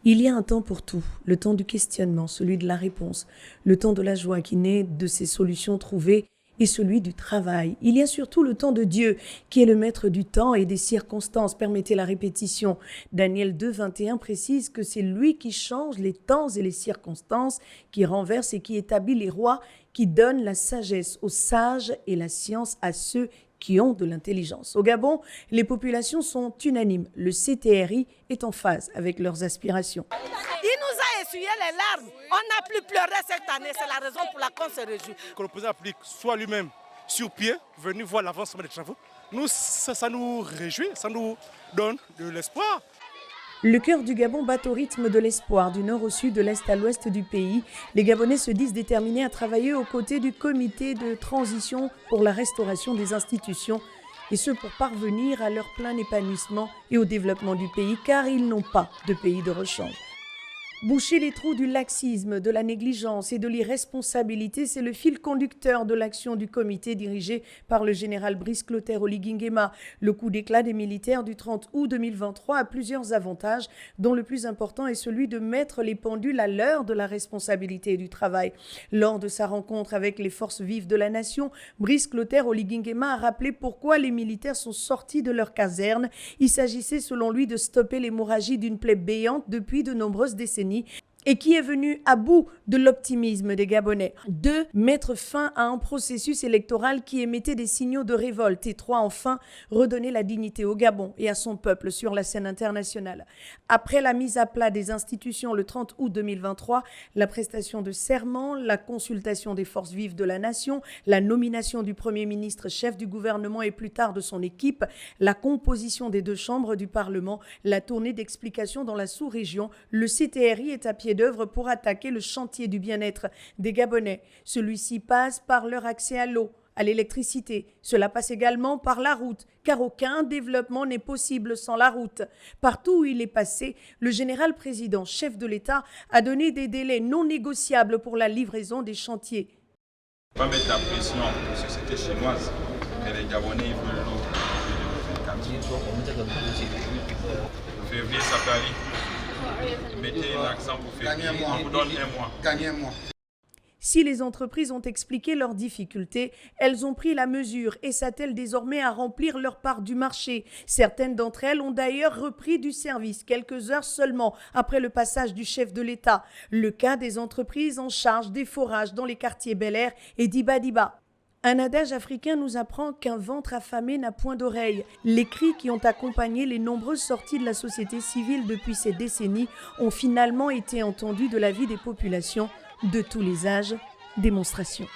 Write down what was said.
Il y a un temps pour tout, le temps du questionnement, celui de la réponse, le temps de la joie qui naît de ces solutions trouvées et celui du travail. Il y a surtout le temps de Dieu qui est le maître du temps et des circonstances. Permettez la répétition. Daniel 2, 21 précise que c'est lui qui change les temps et les circonstances, qui renverse et qui établit les rois, qui donne la sagesse aux sages et la science à ceux qui ont de l'intelligence. Au Gabon, les populations sont unanimes. Le CTRI est en phase avec leurs aspirations. Il nous a essuyé les larmes. On n'a plus pleuré cette année. C'est la raison pour laquelle on se réjouit. Que le président applique soit lui-même sur pied, venu voir l'avancement des travaux. Nous, ça nous réjouit, ça nous donne de l'espoir. Le cœur du Gabon bat au rythme de l'espoir, du nord au sud, de l'est à l'ouest du pays. Les Gabonais se disent déterminés à travailler aux côtés du comité de transition pour la restauration des institutions, et ce pour parvenir à leur plein épanouissement et au développement du pays, car ils n'ont pas de pays de rechange. Boucher les trous du laxisme, de la négligence et de l'irresponsabilité, c'est le fil conducteur de l'action du comité dirigé par le général Brice Clotaire Oligui-Nguema. Le coup d'éclat des militaires du 30 août 2023 a plusieurs avantages, dont le plus important est celui de mettre les pendules à l'heure de la responsabilité et du travail. Lors de sa rencontre avec les forces vives de la nation, Brice Clotaire Oligui-Nguema a rappelé pourquoi les militaires sont sortis de leur caserne. Il s'agissait selon lui de stopper l'hémorragie d'une plaie béante depuis de nombreuses décennies et qui est venu à bout de l'optimisme des Gabonais. 2. Mettre fin à un processus électoral qui émettait des signaux de révolte. Et 3. Enfin, redonner la dignité au Gabon et à son peuple sur la scène internationale. Après la mise à plat des institutions le 30 août 2023, la prestation de serment, la consultation des forces vives de la nation, la nomination du Premier ministre chef du gouvernement et plus tard de son équipe, la composition des deux chambres du Parlement, la tournée d'explications dans la sous-région, le CTRI est à pied d'œuvre pour attaquer le chantier du bien-être des Gabonais. Celui-ci passe par leur accès à l'eau, à l'électricité. Cela passe également par la route, car aucun développement n'est possible sans la route. Partout où il est passé, le général président, chef de l'État, a donné des délais non négociables pour la livraison des chantiers. On va mettre la pression aux sociétés chinoises et les Gabonais veulent l'eau depuis 2024. Février, ça peut aller. Mettez l'accent pour février, on vous donne un mois. Si les entreprises ont expliqué leurs difficultés, elles ont pris la mesure et s'attellent désormais à remplir leur part du marché. Certaines d'entre elles ont d'ailleurs repris du service quelques heures seulement après le passage du chef de l'État. Le cas des entreprises en charge des forages dans les quartiers Bel Air et Diba-Diba. Un adage africain nous apprend qu'un ventre affamé n'a point d'oreille. Les cris qui ont accompagné les nombreuses sorties de la société civile depuis ces décennies ont finalement été entendus de la vie des populations de tous les âges. Démonstration.